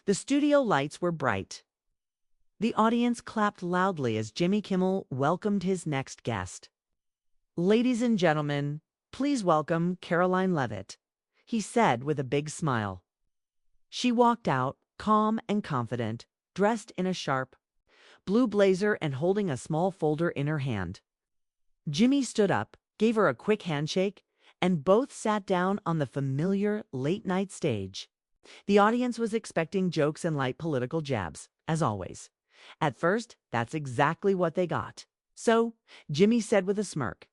The studio lights were bright. The audience clapped loudly as Jimmy Kimmel welcomed his next guest. "Ladies and gentlemen, please welcome Karoline Leavitt," he said with a big smile. She walked out, calm and confident, dressed in a sharp blue blazer and holding a small folder in her hand. Jimmy stood up, gave her a quick handshake, and both sat down on the familiar late-night stage. The audience was expecting jokes and light political jabs, as always. At first, that's exactly what they got. So, Jimmy said with a smirk,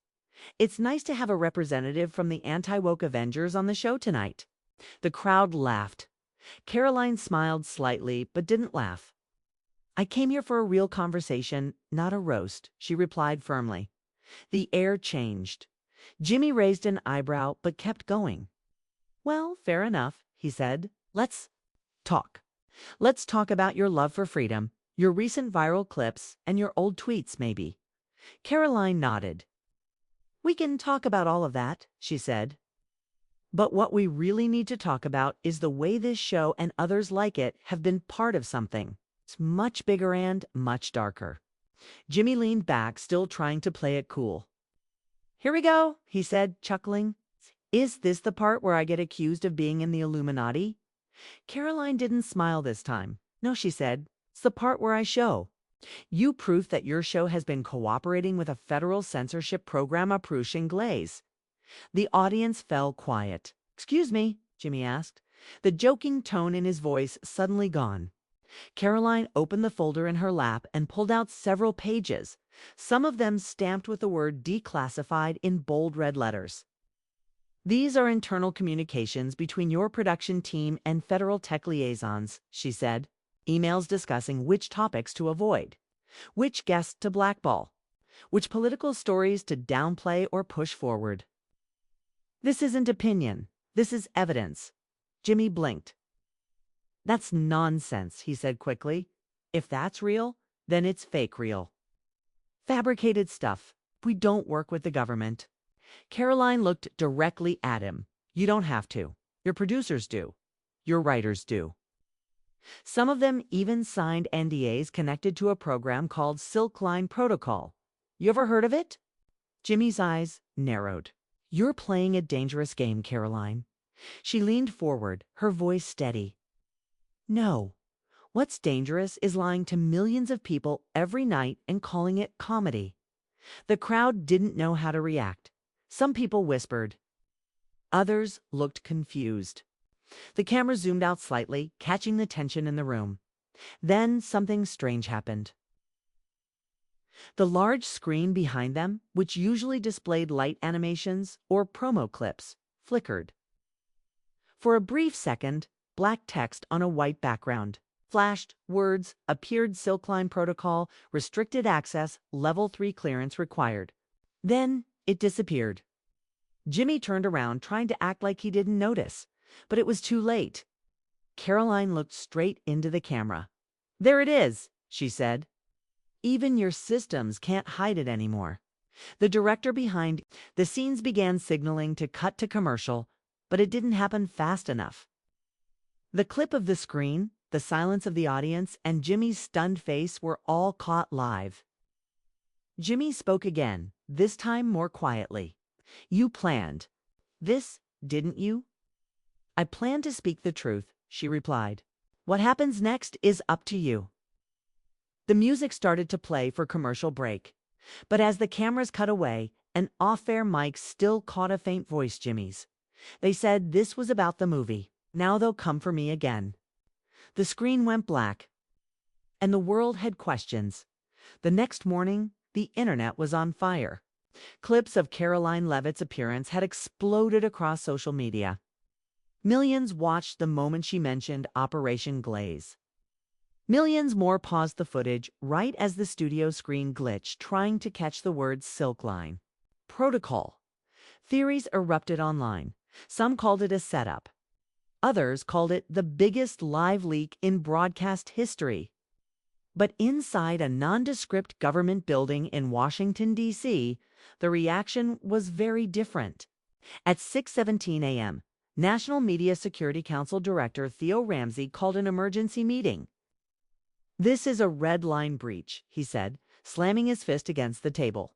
"It's nice to have a representative from the anti-woke Avengers on the show tonight." The crowd laughed. Karoline smiled slightly, but didn't laugh. "I came here for a real conversation, not a roast," she replied firmly. The air changed. Jimmy raised an eyebrow, but kept going. "Well, fair enough," he said. Let's talk. Let's talk about your love for freedom, your recent viral clips, and your old tweets, maybe." Karoline nodded. "We can talk about all of that," she said. "But what we really need to talk about is the way this show and others like it have been part of something. It's much bigger and much darker." Jimmy leaned back, still trying to play it cool. "Here we go," he said, chuckling. "Is this the part where I get accused of being in the Illuminati?" Karoline didn't smile this time. "No," she said. "It's the part where I show you proof that your show has been cooperating with a federal censorship program approaching glaze." The audience fell quiet. "Excuse me?" Jimmy asked, the joking tone in his voice suddenly gone. Karoline opened the folder in her lap and pulled out several pages, some of them stamped with the word declassified in bold red letters. "These are internal communications between your production team and federal tech liaisons," she said. "Emails discussing which topics to avoid, which guests to blackball, which political stories to downplay or push forward. This isn't opinion. This is evidence." Jimmy blinked. "That's nonsense," he said quickly. "If that's real, then it's fake real. Fabricated stuff. We don't work with the government." Karoline looked directly at him. "You don't have to. Your producers do. Your writers do. Some of them even signed NDAs connected to a program called Silkline Protocol. You ever heard of it?" Jimmy's eyes narrowed. "You're playing a dangerous game, Karoline." She leaned forward, her voice steady. "No. What's dangerous is lying to millions of people every night and calling it comedy." The crowd didn't know how to react. Some people whispered. Others looked confused. The camera zoomed out slightly, catching the tension in the room. Then something strange happened. The large screen behind them, which usually displayed light animations or promo clips, flickered. For a brief second, black text on a white background flashed, words appeared: Silkline Protocol, restricted access, level 3 clearance required. Then it disappeared. Jimmy turned around, trying to act like he didn't notice, but it was too late. Karoline looked straight into the camera. "There it is," she said. "Even your systems can't hide it anymore." The director behind the scenes began signaling to cut to commercial, but it didn't happen fast enough. The clip of the screen, the silence of the audience, and Jimmy's stunned face were all caught live. Jimmy spoke again, this time more quietly. "You planned this, didn't you?" "I planned to speak the truth," she replied. "What happens next is up to you." The music started to play for commercial break, but as the cameras cut away, an off-air mic still caught a faint voice, Jimmy's. They said this was about the movie. "Now they'll come for me again." The screen went black, and the world had questions. The next morning, the internet was on fire. Clips of Karoline Leavitt's appearance had exploded across social media. Millions watched the moment she mentioned Operation Glaze. Millions more paused the footage right as the studio screen glitched, trying to catch the words Silkline Protocol. Theories erupted online. Some called it a setup. Others called it the biggest live leak in broadcast history. But inside a nondescript government building in Washington, D.C., the reaction was very different. At 6:17 a.m., National Media Security Council Director Theo Ramsey called an emergency meeting. "This is a red line breach," he said, slamming his fist against the table.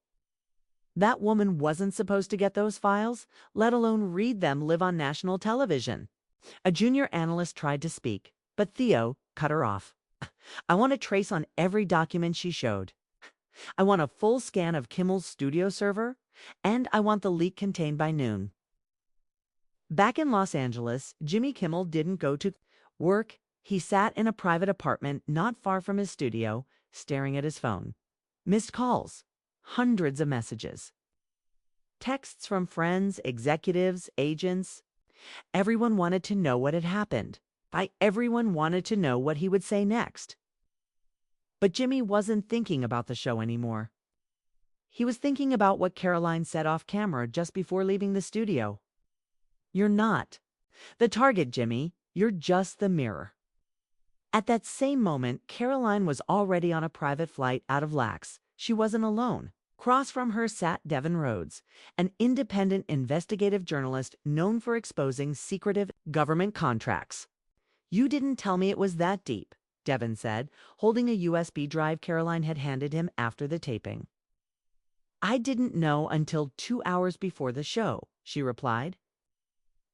That woman wasn't supposed to get those files, let alone read them live on national television. A junior analyst tried to speak, but Theo cut her off. "I want a trace on every document she showed. I want a full scan of Kimmel's studio server, and I want the leak contained by noon." Back in Los Angeles, Jimmy Kimmel didn't go to work. He sat in a private apartment not far from his studio, staring at his phone. Missed calls, hundreds of messages. Texts from friends, executives, agents. Everyone wanted to know what had happened. Everyone wanted to know what he would say next. But Jimmy wasn't thinking about the show anymore. He was thinking about what Karoline said off camera just before leaving the studio. "You're not the target, Jimmy. You're just the mirror." At that same moment, Karoline was already on a private flight out of Lax. She wasn't alone. Across from her sat Devin Rhodes, an independent investigative journalist known for exposing secretive government contracts. "You didn't tell me it was that deep," Devin said, holding a USB drive Karoline had handed him after the taping. "I didn't know until 2 hours before the show," she replied.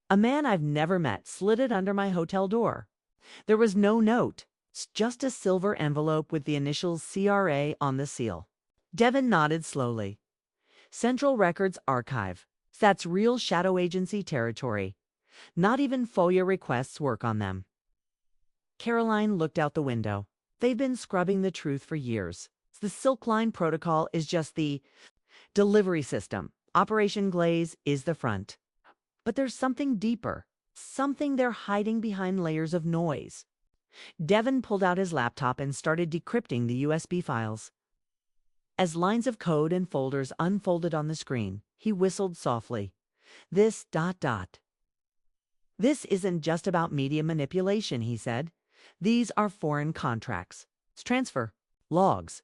"A man I've never met slid it under my hotel door. There was no note, just a silver envelope with the initials CRA on the seal." Devin nodded slowly. "Central Records Archive. That's real shadow agency territory. Not even FOIA requests work on them." Karoline looked out the window. They've been scrubbing the truth for years. The Silk Line Protocol is just the delivery system. Operation Glaze is the front. But there's something deeper, something they're hiding behind layers of noise. Devin pulled out his laptop and started decrypting the USB files. As lines of code and folders unfolded on the screen, he whistled softly. This isn't just about media manipulation," he said. "These are foreign contracts. It's transfer, logs,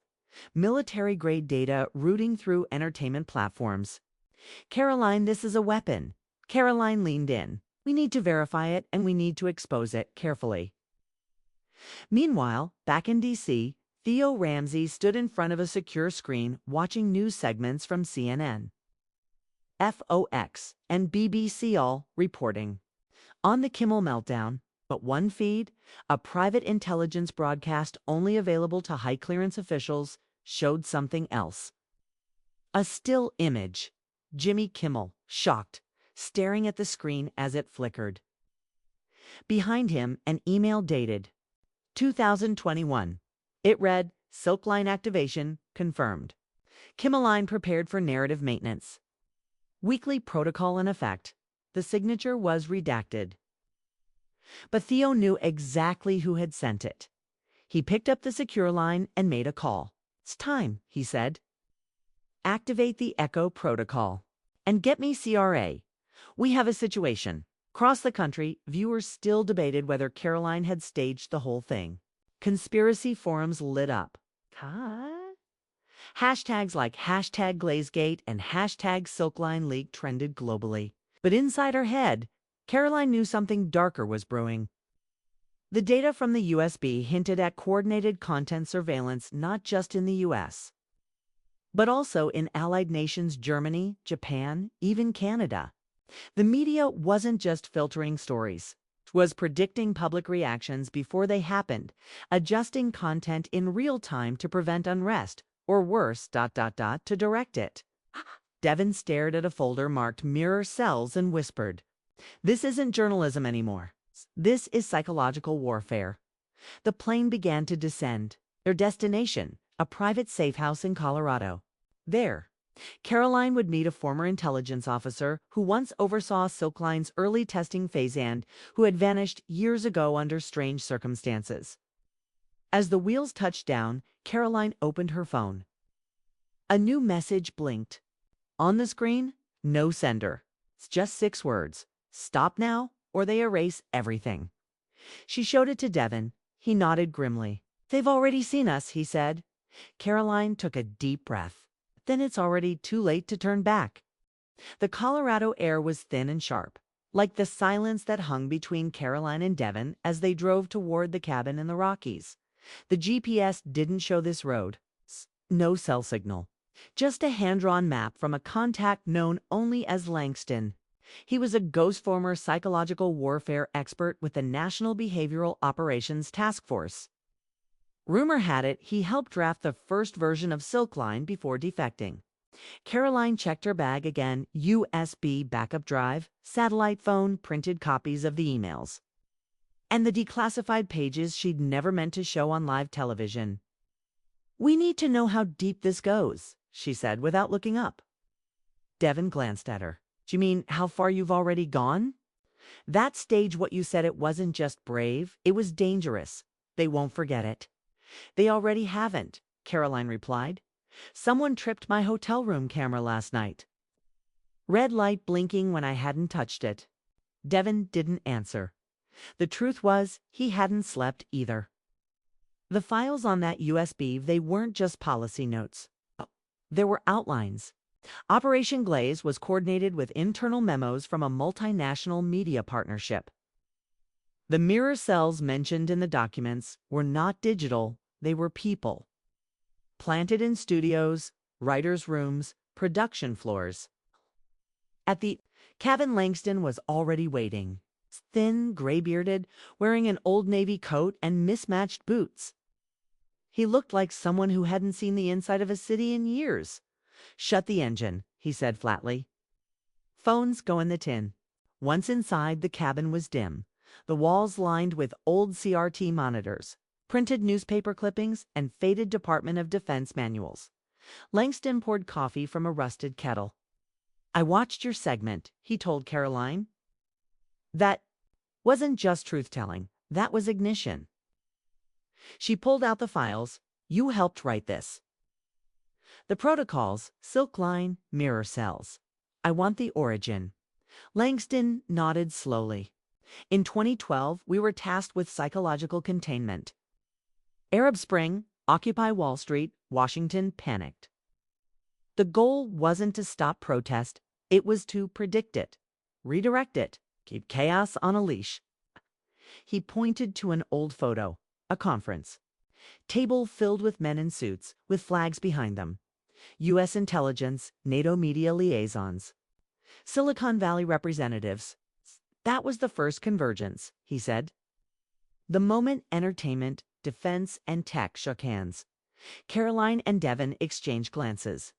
military-grade data routing through entertainment platforms. Karoline, this is a weapon." Karoline leaned in. "We need to verify it, and we need to expose it carefully." Meanwhile, back in D.C., Theo Ramsey stood in front of a secure screen watching news segments from CNN, FOX, and BBC all reporting on the Kimmel meltdown. But one feed, a private intelligence broadcast only available to high-clearance officials, showed something else. A still image. Jimmy Kimmel, shocked, staring at the screen as it flickered. Behind him, an email dated 2021. It read, "Silk Line activation confirmed. Kimmeline prepared for narrative maintenance. Weekly protocol in effect." The signature was redacted. But Theo knew exactly who had sent it. He picked up the secure line and made a call. "It's time," he said. "Activate the Echo protocol. And get me CRA. We have a situation." Across the country, viewers still debated whether Karoline had staged the whole thing. Conspiracy forums lit up. Hashtags like #Glazegate and #SilkLineLeak trended globally. But inside her head, Karoline knew something darker was brewing. The data from the USB hinted at coordinated content surveillance not just in the US, but also in allied nations Germany, Japan, even Canada. The media wasn't just filtering stories. It was predicting public reactions before they happened, adjusting content in real time to prevent unrest, or worse, to direct it. Devin stared at a folder marked Mirror Cells and whispered, "This isn't journalism anymore. This is psychological warfare." The plane began to descend. Their destination, a private safe house in Colorado. There, Karoline would meet a former intelligence officer who once oversaw Silk Line's early testing phase and who had vanished years ago under strange circumstances. As the wheels touched down, Karoline opened her phone. A new message blinked. On the screen, no sender. It's just 6 words. "Stop now, or they erase everything." She showed it to Devin. He nodded grimly. "They've already seen us," he said. Karoline took a deep breath. Then it's already too late to turn back. The Colorado air was thin and sharp, like the silence that hung between Karoline and Devon as they drove toward the cabin in the Rockies. The GPS didn't show this road. No cell signal. Just a hand-drawn map from a contact known only as Langston. He was a ghost former psychological warfare expert with the National Behavioral Operations Task Force. Rumor had it he helped draft the first version of Silkline before defecting. Karoline checked her bag again, USB backup drive, satellite phone, printed copies of the emails. And the declassified pages she'd never meant to show on live television. "We need to know how deep this goes," she said without looking up. Devon glanced at her. "Do you mean how far you've already gone?" "That stage what you said it wasn't just brave, it was dangerous. They won't forget it." "They already haven't," Karoline replied. "Someone tripped my hotel room camera last night." Red light blinking when I hadn't touched it. Devon didn't answer. The truth was, he hadn't slept either. The files on that USB, they weren't just policy notes. There were outlines. Operation Glaze was coordinated with internal memos from a multinational media partnership. The mirror cells mentioned in the documents were not digital, they were people. Planted in studios, writers' rooms, production floors. At the cabin, Langston was already waiting. Thin, gray-bearded, wearing an Old Navy coat and mismatched boots. He looked like someone who hadn't seen the inside of a city in years. "Shut the engine," he said flatly. "Phones go in the tin." Once inside, the cabin was dim. The walls lined with old CRT monitors, printed newspaper clippings, and faded Department of Defense manuals. Langston poured coffee from a rusted kettle. "I watched your segment," he told Karoline. "That wasn't just truth-telling. That was ignition." She pulled out the files. "You helped write this." "The protocols, Silkline, mirror cells. I want the origin." Langston nodded slowly. "In 2012, we were tasked with psychological containment. Arab Spring, Occupy Wall Street, Washington panicked. The goal wasn't to stop protest, it was to predict it, redirect it, keep chaos on a leash." He pointed to an old photo, a conference. Table filled with men in suits, with flags behind them. U.S. intelligence, NATO media liaisons. Silicon Valley representatives. "That was the first convergence," he said. The moment entertainment, defense, and tech shook hands. Karoline and Devon exchanged glances.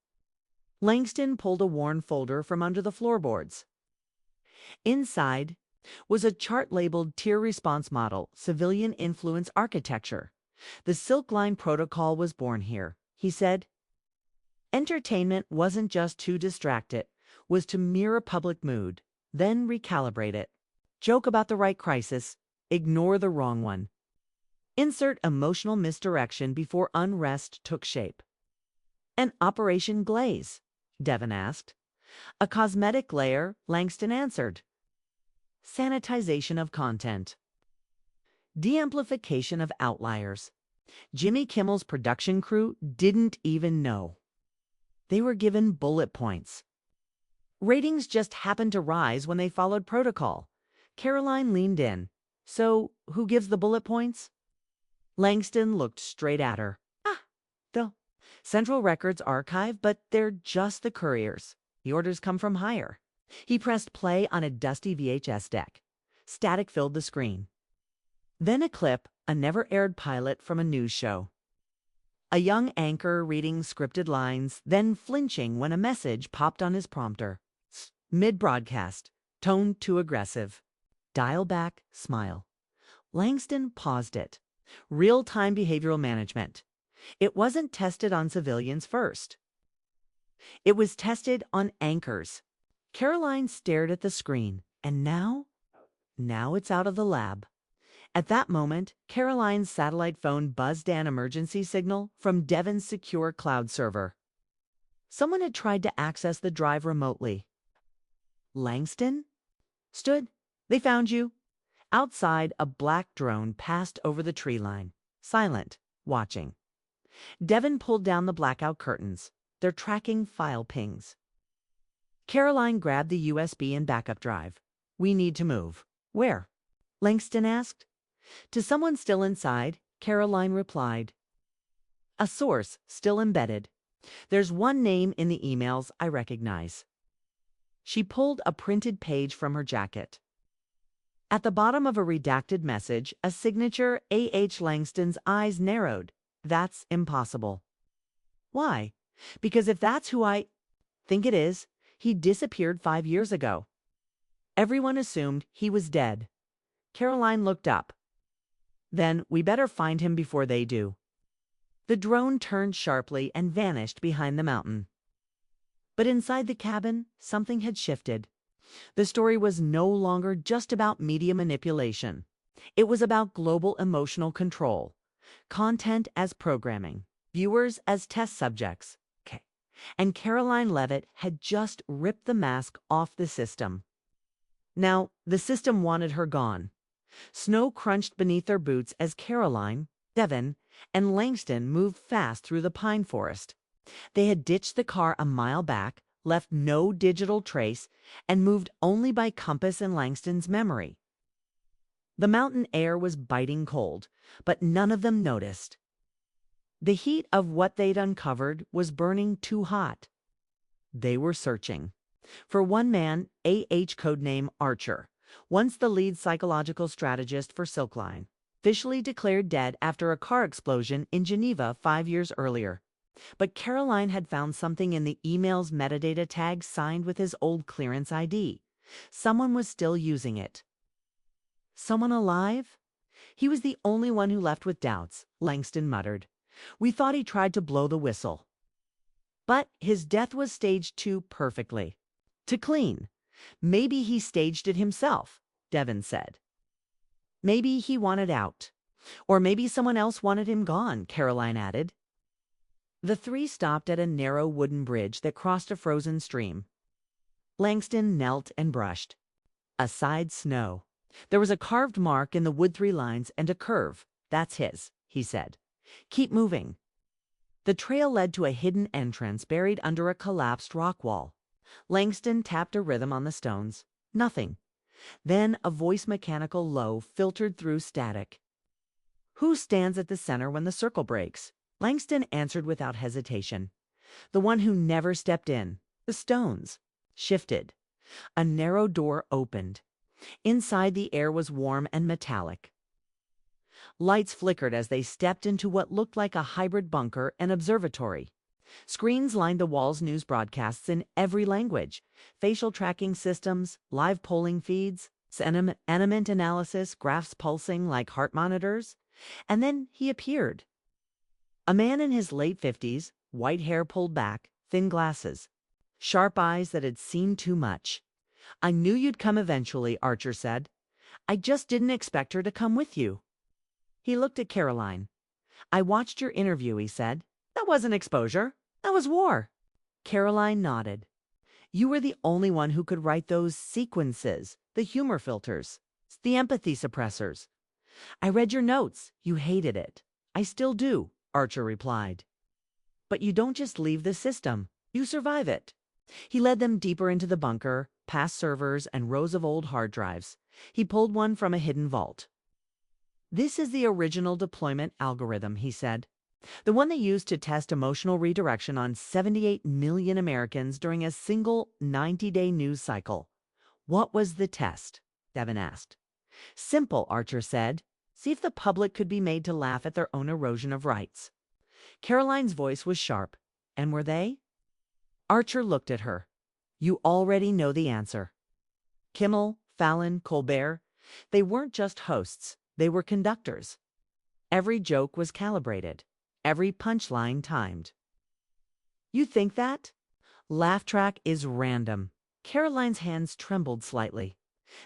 Langston pulled a worn folder from under the floorboards. Inside was a chart labeled Tier Response Model, Civilian Influence Architecture. "The Silkline Protocol was born here," he said. "Entertainment wasn't just to distract it, was to mirror public mood, then recalibrate it. Joke about the right crisis, ignore the wrong one. Insert emotional misdirection before unrest took shape." "An Operation Glaze?" Devon asked. "A cosmetic layer," Langston answered. "Sanitization of content. De-amplification of outliers." Jimmy Kimmel's production crew didn't even know. They were given bullet points. Ratings just happened to rise when they followed protocol. Karoline leaned in. "So, who gives the bullet points?" Langston looked straight at her. The Central Records Archive, but they're just the couriers. The orders come from higher." He pressed play on a dusty VHS deck. Static filled the screen. Then a clip, a never-aired pilot from a news show. A young anchor reading scripted lines, then flinching when a message popped on his prompter. Mid-broadcast, tone too aggressive. Dial back, smile. Langston paused it. Real-time behavioral management. It wasn't tested on civilians first. It was tested on anchors. Karoline stared at the screen, and now it's out of the lab. At that moment, Karoline's satellite phone buzzed an emergency signal from Devon's secure cloud server. Someone had tried to access the drive remotely. "Langston?" "Stood. They found you." Outside, a black drone passed over the tree line, silent, watching. Devon pulled down the blackout curtains. They're tracking file pings. Karoline grabbed the USB and backup drive. We need to move. Where? Langston asked. To someone still inside, Karoline replied. A source still embedded. There's one name in the emails I recognize. She pulled a printed page from her jacket. At the bottom of a redacted message, a signature. A.H. Langston's eyes narrowed. That's impossible. Why? Because if that's who I think it is, he disappeared 5 years ago. Everyone assumed he was dead. Karoline looked up. Then we better find him before they do. The drone turned sharply and vanished behind the mountain. But inside the cabin, something had shifted. The story was no longer just about media manipulation. It was about global emotional control, content as programming, viewers as test subjects. And Karoline Leavitt had just ripped the mask off the system. Now, the system wanted her gone. Snow crunched beneath their boots as Karoline, Devon, and Langston moved fast through the pine forest. They had ditched the car a mile back, left no digital trace, and moved only by compass and Langston's memory. The mountain air was biting cold, but none of them noticed. The heat of what they'd uncovered was burning too hot. They were searching. For one man, A.H. codename Archer, once the lead psychological strategist for Silkline, officially declared dead after a car explosion in Geneva 5 years earlier. But Karoline had found something in the email's metadata tag signed with his old clearance ID. Someone was still using it. Someone alive? He was the only one who left with doubts, Langston muttered. We thought he tried to blow the whistle. But his death was staged too perfectly. To clean. Maybe he staged it himself, Devon said. Maybe he wanted out. Or maybe someone else wanted him gone, Karoline added. The three stopped at a narrow wooden bridge that crossed a frozen stream. Langston knelt and brushed. Aside snow. There was a carved mark in the wood 3 lines and a curve. That's his, he said. Keep moving. The trail led to a hidden entrance buried under a collapsed rock wall. Langston tapped a rhythm on the stones. Nothing. Then a voice mechanical low filtered through static. Who stands at the center when the circle breaks? Langston answered without hesitation. The one who never stepped in. The stones. Shifted. A narrow door opened. Inside, the air was warm and metallic. Lights flickered as they stepped into what looked like a hybrid bunker and observatory. Screens lined the walls, news broadcasts in every language, facial tracking systems, live polling feeds, sentiment analysis, graphs pulsing like heart monitors. And then he appeared. A man in his late 50s, white hair pulled back, thin glasses, sharp eyes that had seen too much. I knew you'd come eventually, Archer said. I just didn't expect her to come with you. He looked at Karoline. I watched your interview, he said. That wasn't exposure. That was war. Karoline nodded. You were the only one who could write those sequences, the humor filters, the empathy suppressors. I read your notes. You hated it. I still do, Archer replied. But you don't just leave the system. You survive it. He led them deeper into the bunker, past servers and rows of old hard drives. He pulled one from a hidden vault. This is the original deployment algorithm, he said. The one they used to test emotional redirection on 78 million Americans during a single 90-day news cycle. What was the test? Devon asked. Simple, Archer said. See if the public could be made to laugh at their own erosion of rights. Karoline's voice was sharp. And were they? Archer looked at her. You already know the answer. Kimmel, Fallon, Colbert, they weren't just hosts. They were conductors. Every joke was calibrated. Every punchline timed. You think that? Laugh track is random. Karoline's hands trembled slightly.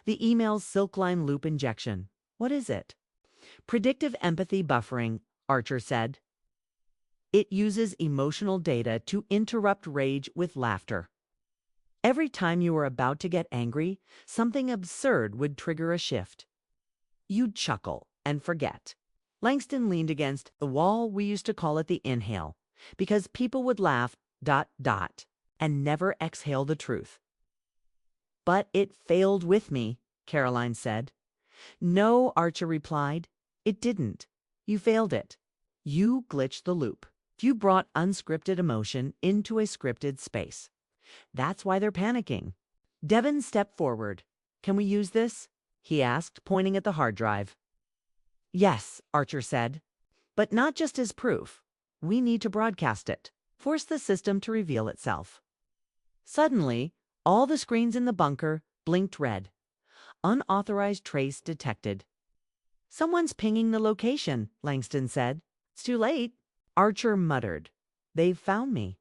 The email's Silkline loop injection. What is it? Predictive empathy buffering, Archer said. It uses emotional data to interrupt rage with laughter. Every time you were about to get angry, something absurd would trigger a shift. You'd chuckle and forget. Langston leaned against the wall. We used to call it the inhale, because people would laugh, ... and never exhale the truth. But it failed with me, Karoline said. No, Archer replied. It didn't. You failed it. You glitched the loop. You brought unscripted emotion into a scripted space. That's why they're panicking. Devin stepped forward. Can we use this? He asked, pointing at the hard drive. Yes, Archer said. But not just as proof. We need to broadcast it. Force the system to reveal itself. Suddenly, all the screens in the bunker blinked red. Unauthorized trace detected. Someone's pinging the location, Langston said. It's too late. Archer muttered. They've found me.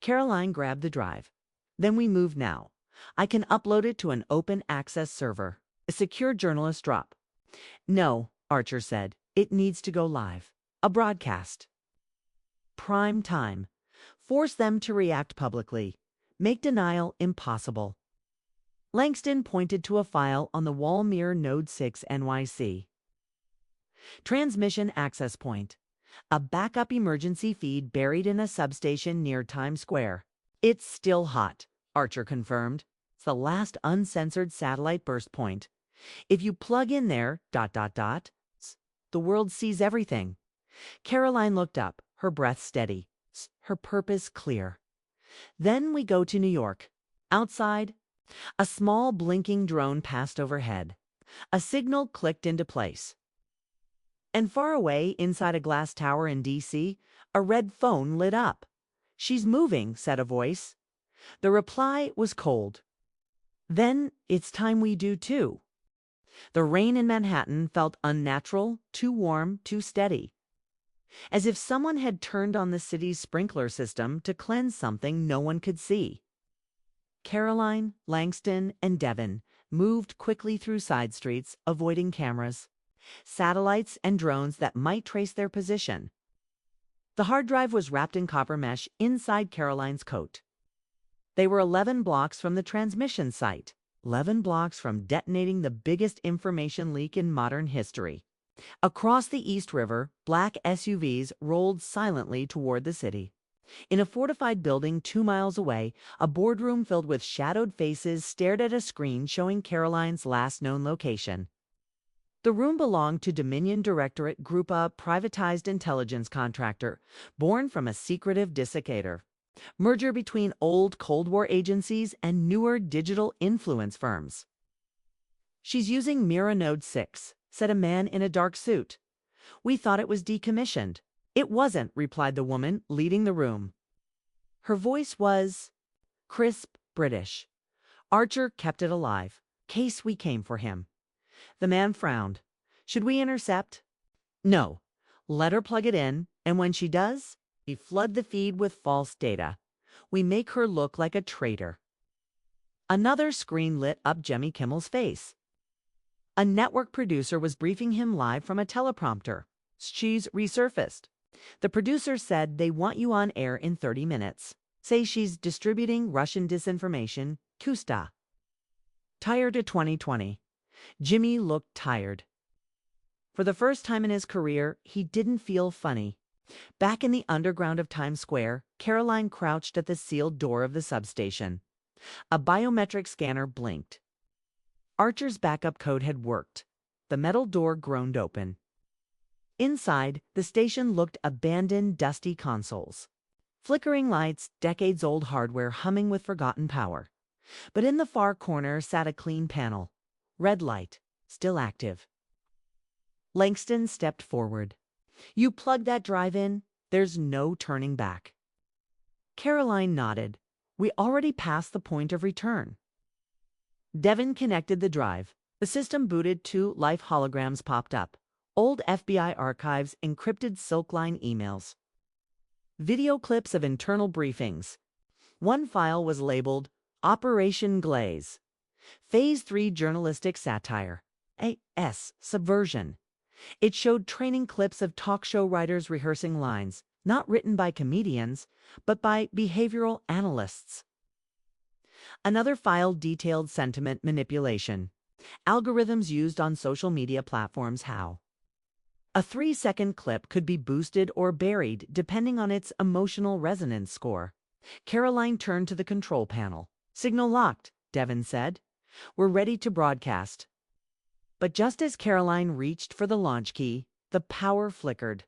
Karoline grabbed the drive. Then we move now. I can upload it to an open access server. A secure journalist drop. No, Archer said. It needs to go live. A broadcast. Prime time. Force them to react publicly. Make denial impossible. Langston pointed to a file on the wall mirror Node 6 NYC. Transmission access point. A backup emergency feed buried in a substation near Times Square. It's still hot, Archer confirmed. It's the last uncensored satellite burst point. If you plug in there, the world sees everything. Karoline looked up, her breath steady, her purpose clear. Then we go to New York. Outside, a small blinking drone passed overhead. A signal clicked into place. And far away, inside a glass tower in D.C., a red phone lit up. She's moving, said a voice. The reply was cold. Then it's time we do too. The rain in Manhattan felt unnatural, too warm, too steady. As if someone had turned on the city's sprinkler system to cleanse something no one could see. Karoline, Langston, and Devin moved quickly through side streets, avoiding cameras, satellites, and drones that might trace their position. The hard drive was wrapped in copper mesh inside Karoline's coat. They were 11 blocks from the transmission site, 11 blocks from detonating the biggest information leak in modern history. Across the East River, black SUVs rolled silently toward the city. In a fortified building 2 miles away, a boardroom filled with shadowed faces stared at a screen showing Karoline's last known location. The room belonged to Dominion Directorate Group, a privatized intelligence contractor, born from a secretive desiccator. Merger between old Cold War agencies and newer digital influence firms. She's using Mira Node 6, said a man in a dark suit. We thought it was decommissioned. It wasn't, replied the woman leading the room. Her voice was crisp, British. Archer kept it alive. Case we came for him. The man frowned. Should we intercept? No. Let her plug it in, and when she does, we flood the feed with false data. We make her look like a traitor. Another screen lit up Jimmy Kimmel's face. A network producer was briefing him live from a teleprompter. She's resurfaced. The producer said they want you on air in 30 minutes. Say she's distributing Russian disinformation. Kusta. Tired of 2020. Jimmy looked tired. For the first time in his career, he didn't feel funny. Back in the underground of Times Square, Karoline crouched at the sealed door of the substation. A biometric scanner blinked. Archer's backup code had worked. The metal door groaned open. Inside, the station looked abandoned, dusty consoles. Flickering lights, decades-old hardware humming with forgotten power. But in the far corner sat a clean panel. Red light, still active. Langston stepped forward. You plug that drive in, there's no turning back. Karoline nodded. We already passed the point of return. Devin connected the drive. The system booted. 2 life holograms popped up. Old FBI archives, encrypted Silkline emails. Video clips of internal briefings. One file was labeled Operation Glaze. Phase 3 journalistic satire. A.S. Subversion. It showed training clips of talk show writers rehearsing lines, not written by comedians, but by behavioral analysts. Another file detailed sentiment manipulation. Algorithms used on social media platforms how. A 3-second clip could be boosted or buried depending on its emotional resonance score. Karoline turned to the control panel. Signal locked, Devin said. We're ready to broadcast. But just as Karoline reached for the launch key, the power flickered.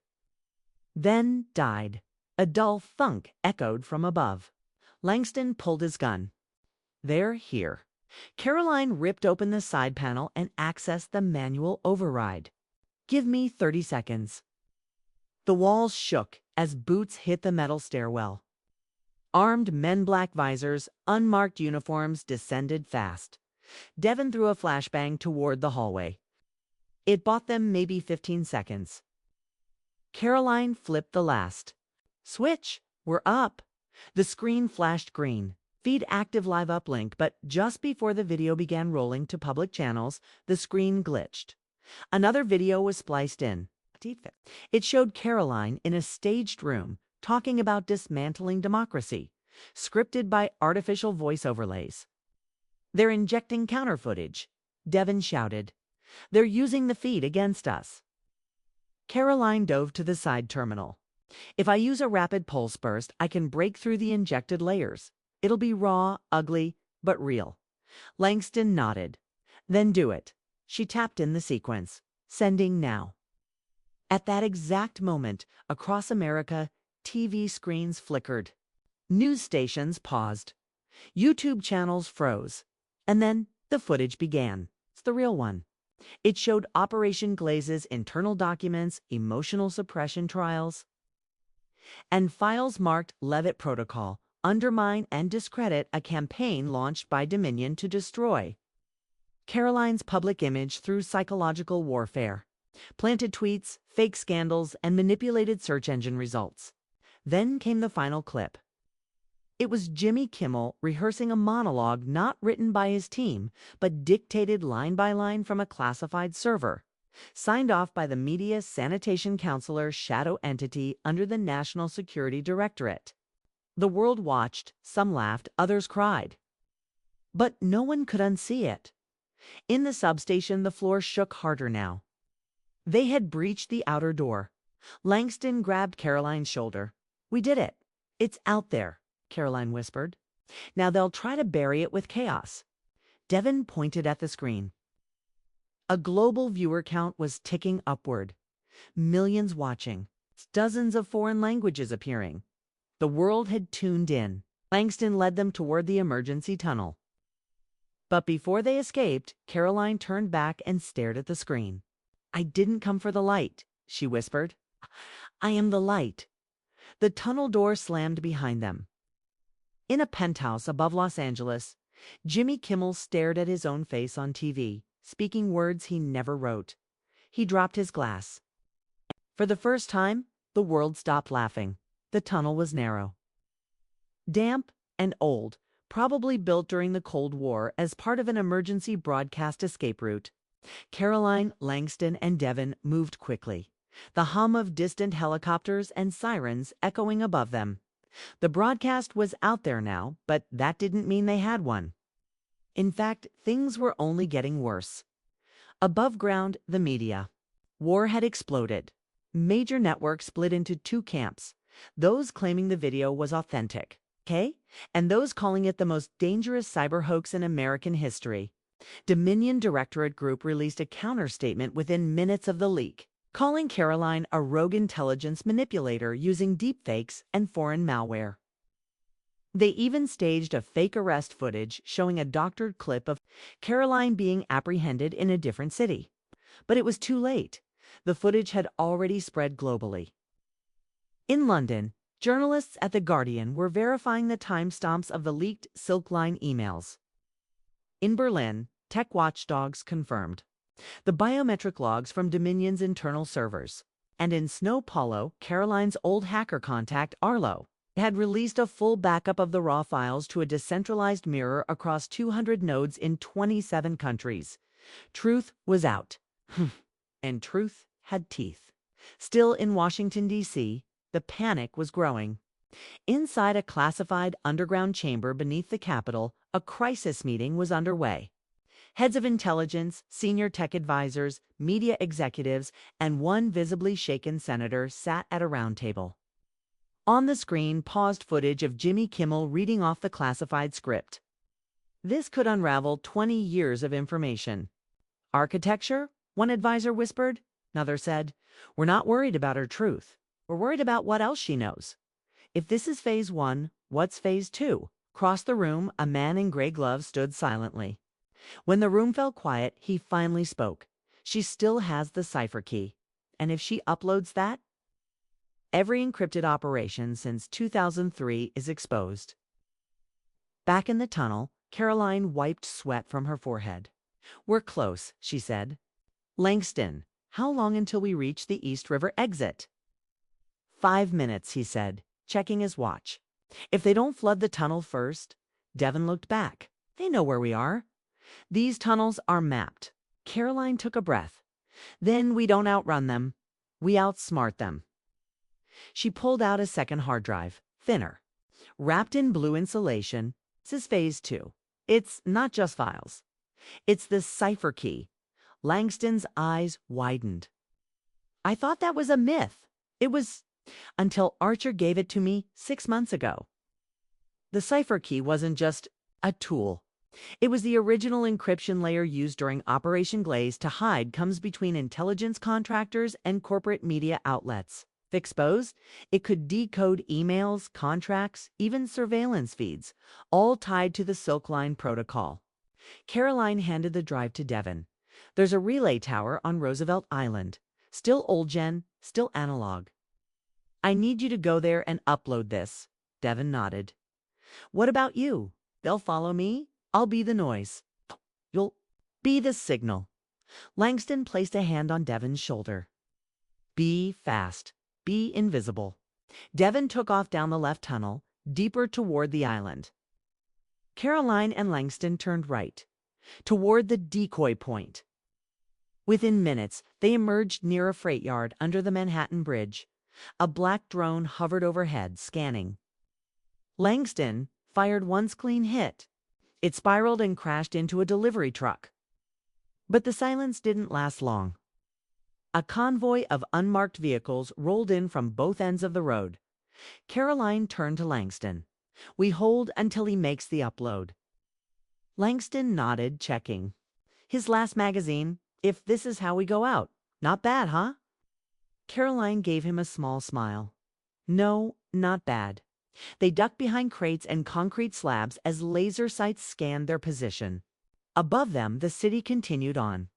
Then died. A dull thunk echoed from above. Langston pulled his gun. They're here. Karoline ripped open the side panel and accessed the manual override. Give me 30 seconds. The walls shook as boots hit the metal stairwell. Armed men, black visors, unmarked uniforms descended fast. Devon threw a flashbang toward the hallway. It bought them maybe 15 seconds. Karoline flipped the last. Switch, we're up. The screen flashed green. Feed active live uplink, but just before the video began rolling to public channels, the screen glitched. Another video was spliced in. It showed Karoline in a staged room talking about dismantling democracy, scripted by artificial voice overlays. They're injecting counter footage, Devon shouted. They're using the feed against us. Karoline dove to the side terminal. If I use a rapid pulse burst, I can break through the injected layers. It'll be raw, ugly, but real. Langston nodded. Then do it. She tapped in the sequence. Sending now. At that exact moment, across America, TV screens flickered. News stations paused. YouTube channels froze. And then the footage began. It's the real one. It showed Operation Glaze's internal documents, emotional suppression trials, and files marked Leavitt Protocol, undermine and discredit a campaign launched by Dominion to destroy Karoline's public image through psychological warfare. Planted tweets, fake scandals, and manipulated search engine results. Then came the final clip. It was Jimmy Kimmel rehearsing a monologue not written by his team, but dictated line by line from a classified server, signed off by the Media Sanitation Counselor shadow entity under the National Security Directorate. The world watched, some laughed, others cried. But no one could unsee it. In the substation, the floor shook harder now. They had breached the outer door. Langston grabbed Karoline's shoulder. We did it. It's out there, Karoline whispered. Now they'll try to bury it with chaos. Devon pointed at the screen. A global viewer count was ticking upward. Millions watching. Dozens of foreign languages appearing. The world had tuned in. Langston led them toward the emergency tunnel. But before they escaped, Karoline turned back and stared at the screen. I didn't come for the light, she whispered. I am the light. The tunnel door slammed behind them. In a penthouse above Los Angeles, Jimmy Kimmel stared at his own face on TV, speaking words he never wrote. He dropped his glass. For the first time, the world stopped laughing. The tunnel was narrow, damp, and old, probably built during the Cold War as part of an emergency broadcast escape route. Karoline, Langston, and Devon moved quickly, the hum of distant helicopters and sirens echoing above them. The broadcast was out there now, but that didn't mean they had one. In fact, things were only getting worse. Above ground, the media. War had exploded. Major networks split into two camps, those claiming the video was authentic, and those calling it the most dangerous cyber hoax in American history. Dominion Directorate Group released a counter-statement within minutes of the leak, calling Karoline a rogue intelligence manipulator using deepfakes and foreign malware. They even staged a fake arrest footage showing a doctored clip of Karoline being apprehended in a different city. But it was too late. The footage had already spread globally. In London, journalists at The Guardian were verifying the timestamps of the leaked Silk Line emails. In Berlin, tech watchdogs confirmed the biometric logs from Dominion's internal servers. And in São Paulo, Karoline's old hacker contact, Arlo, had released a full backup of the raw files to a decentralized mirror across 200 nodes in 27 countries. Truth was out. And truth had teeth. Still in Washington, D.C., the panic was growing. Inside a classified underground chamber beneath the Capitol, a crisis meeting was underway. Heads of intelligence, senior tech advisors, media executives, and one visibly shaken senator sat at a round table. On the screen, paused footage of Jimmy Kimmel reading off the classified script. This could unravel 20 years of information. Architecture? One advisor whispered. Another said, "We're not worried about her truth. We're worried about what else she knows." If this is phase one, what's phase two? Across the room, a man in gray gloves stood silently. When the room fell quiet, he finally spoke. She still has the cipher key. And if she uploads that, every encrypted operation since 2003 is exposed. Back in the tunnel, Karoline wiped sweat from her forehead. "We're close," she said. "Langston, how long until we reach the East River exit?" 5 minutes, he said, checking his watch. "If they don't flood the tunnel first." Devon looked back. "They know where we are. These tunnels are mapped." Karoline took a breath. "Then we don't outrun them. We outsmart them." She pulled out a second hard drive, thinner, wrapped in blue insulation. This is phase two. It's not just files. It's the cipher key. Langston's eyes widened. "I thought that was a myth. It was until Archer gave it to me 6 months ago." The cipher key wasn't just a tool. It was the original encryption layer used during Operation Glaze to hide comes between intelligence contractors and corporate media outlets. If exposed, it could decode emails, contracts, even surveillance feeds, all tied to the Silk Line protocol. Karoline handed the drive to Devon. "There's a relay tower on Roosevelt Island. Still old gen, still analog. I need you to go there and upload this." Devon nodded. "What about you? They'll follow me. I'll be the noise. You'll be the signal." Langston placed a hand on Devon's shoulder. "Be fast. Be invisible." Devon took off down the left tunnel, deeper toward the island. Karoline and Langston turned right, toward the decoy point. Within minutes, they emerged near a freight yard under the Manhattan Bridge. A black drone hovered overhead, scanning. Langston fired one clean hit. It spiraled and crashed into a delivery truck. But the silence didn't last long. A convoy of unmarked vehicles rolled in from both ends of the road. Karoline turned to Langston. "We hold until he makes the upload." Langston nodded, checking. His last magazine. "If this is how we go out. Not bad, huh?" Karoline gave him a small smile. "No, not bad." They ducked behind crates and concrete slabs as laser sights scanned their position. Above them, the city continued on.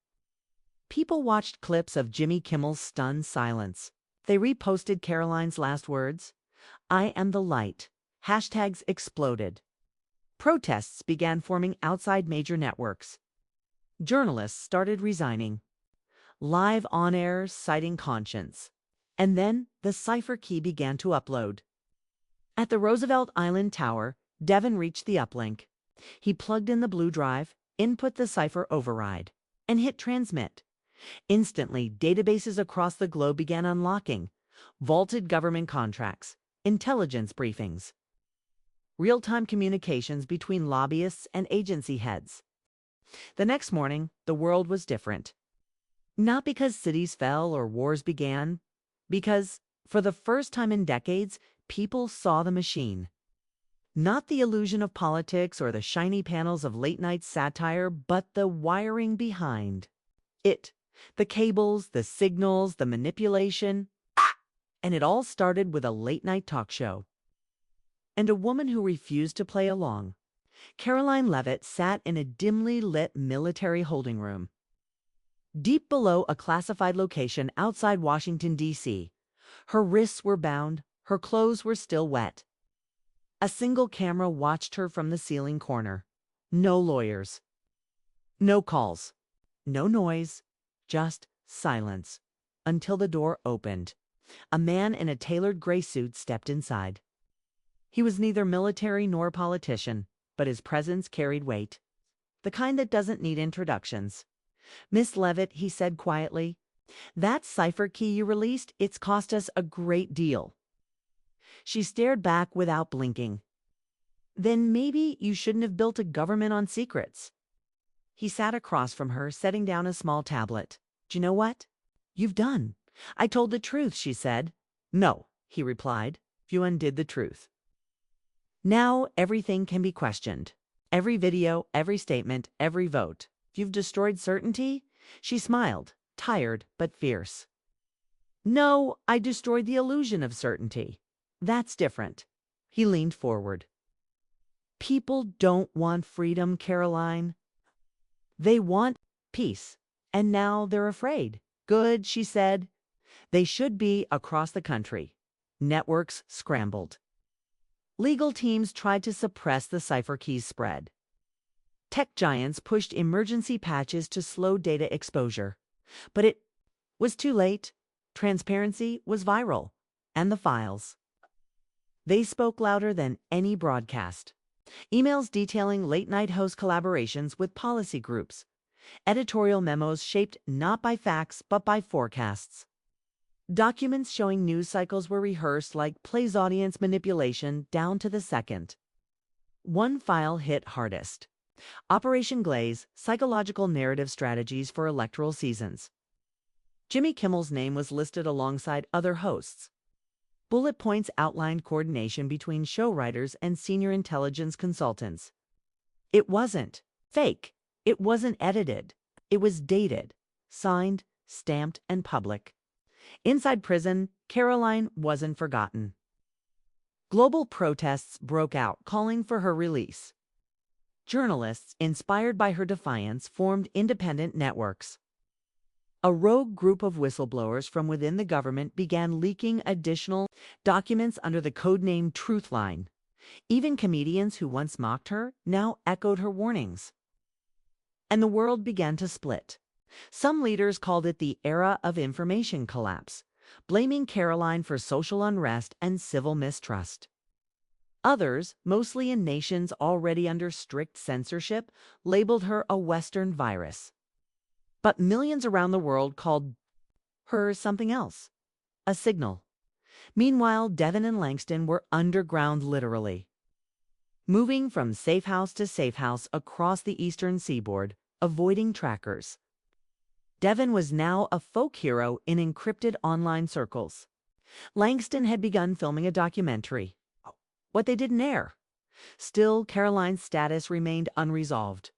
People watched clips of Jimmy Kimmel's stunned silence. They reposted Karoline's last words. "I am the light." Hashtags exploded. Protests began forming outside major networks. Journalists started resigning. Live on-air citing conscience. And then the cipher key began to upload. At the Roosevelt Island Tower, Devon reached the uplink. He plugged in the blue drive, input the cipher override, and hit transmit. Instantly, databases across the globe began unlocking. Vaulted government contracts, intelligence briefings, real-time communications between lobbyists and agency heads. The next morning, the world was different. Not because cities fell or wars began, because, for the first time in decades, people saw the machine. Not the illusion of politics or the shiny panels of late-night satire, but the wiring behind it. The cables, the signals, the manipulation. And it all started with a late-night talk show. And a woman who refused to play along. Karoline Leavitt sat in a dimly lit military holding room. Deep below a classified location outside Washington, D.C., her wrists were bound, her clothes were still wet. A single camera watched her from the ceiling corner. No lawyers. No calls. No noise. Just silence. Until the door opened. A man in a tailored gray suit stepped inside. He was neither military nor politician, but his presence carried weight. The kind that doesn't need introductions. "Miss Leavitt," he said quietly, "that cipher key you released, it's cost us a great deal." She stared back without blinking. "Then maybe you shouldn't have built a government on secrets." He sat across from her, setting down a small tablet. "Do you know what you've done?" "I told the truth," she said. "No," he replied, "you undid the truth. Now everything can be questioned." Every video, every statement, every vote. You've destroyed certainty? She smiled, tired but fierce. No, I destroyed the illusion of certainty. That's different. He leaned forward. People don't want freedom, Karoline. They want peace. And now they're afraid. Good, she said. They should be across the country. Networks scrambled. Legal teams tried to suppress the cipher keys spread. Tech giants pushed emergency patches to slow data exposure. But it was too late. Transparency was viral. And the files. They spoke louder than any broadcast. Emails detailing late-night host collaborations with policy groups. Editorial memos shaped not by facts but by forecasts. Documents showing news cycles were rehearsed like plays audience manipulation down to the second. One file hit hardest. Operation Glaze, Psychological Narrative Strategies for Electoral Seasons. Jimmy Kimmel's name was listed alongside other hosts. Bullet points outlined coordination between show writers and senior intelligence consultants. It wasn't fake. It wasn't edited. It was dated, signed, stamped, and public. Inside prison, Karoline wasn't forgotten. Global protests broke out, calling for her release. Journalists, inspired by her defiance, formed independent networks. A rogue group of whistleblowers from within the government began leaking additional documents under the codename Truthline. Even comedians who once mocked her now echoed her warnings. And the world began to split. Some leaders called it the era of information collapse, blaming Karoline for social unrest and civil mistrust. Others, mostly in nations already under strict censorship, labeled her a Western virus. But millions around the world called her something else, a signal. Meanwhile, Devon and Langston were underground literally, moving from safe house to safe house across the eastern seaboard, avoiding trackers. Devon was now a folk hero in encrypted online circles. Langston had begun filming a documentary. What they didn't air. Still, Karoline's status remained unresolved.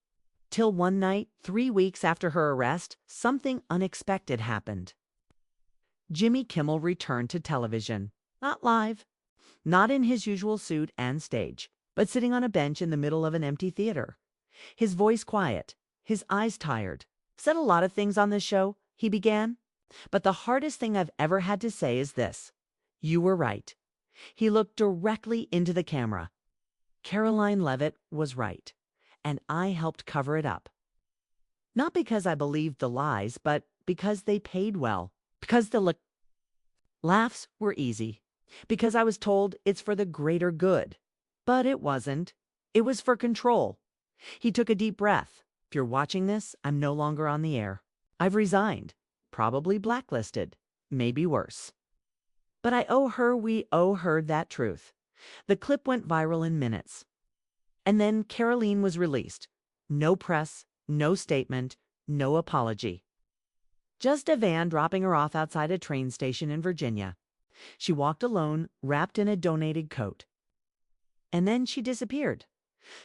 Till one night, 3 weeks after her arrest, something unexpected happened. Jimmy Kimmel returned to television. Not live, not in his usual suit and stage, but sitting on a bench in the middle of an empty theater. His voice quiet, his eyes tired. Said a lot of things on this show, he began. But the hardest thing I've ever had to say is this. You were right. He looked directly into the camera. Karoline Leavitt was right, and I helped cover it up. Not because I believed the lies, but because they paid well. Because the laughs were easy. Because I was told it's for the greater good. But it wasn't. It was for control. He took a deep breath. If you're watching this, I'm no longer on the air. I've resigned. Probably blacklisted. Maybe worse. But we owe her that truth. The clip went viral in minutes. And then Karoline was released. No press, no statement, no apology. Just a van dropping her off outside a train station in Virginia. She walked alone, wrapped in a donated coat. And then she disappeared.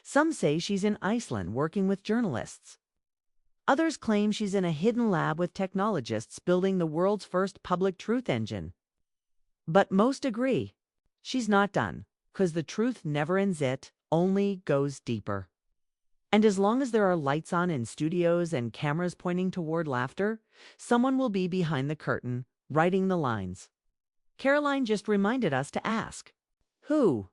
Some say she's in Iceland working with journalists. Others claim she's in a hidden lab with technologists building the world's first public truth engine. But most agree she's not done, because the truth never ends, it only goes deeper. And as long as there are lights on in studios and cameras pointing toward laughter, someone will be behind the curtain, writing the lines. Karoline just reminded us to ask, who?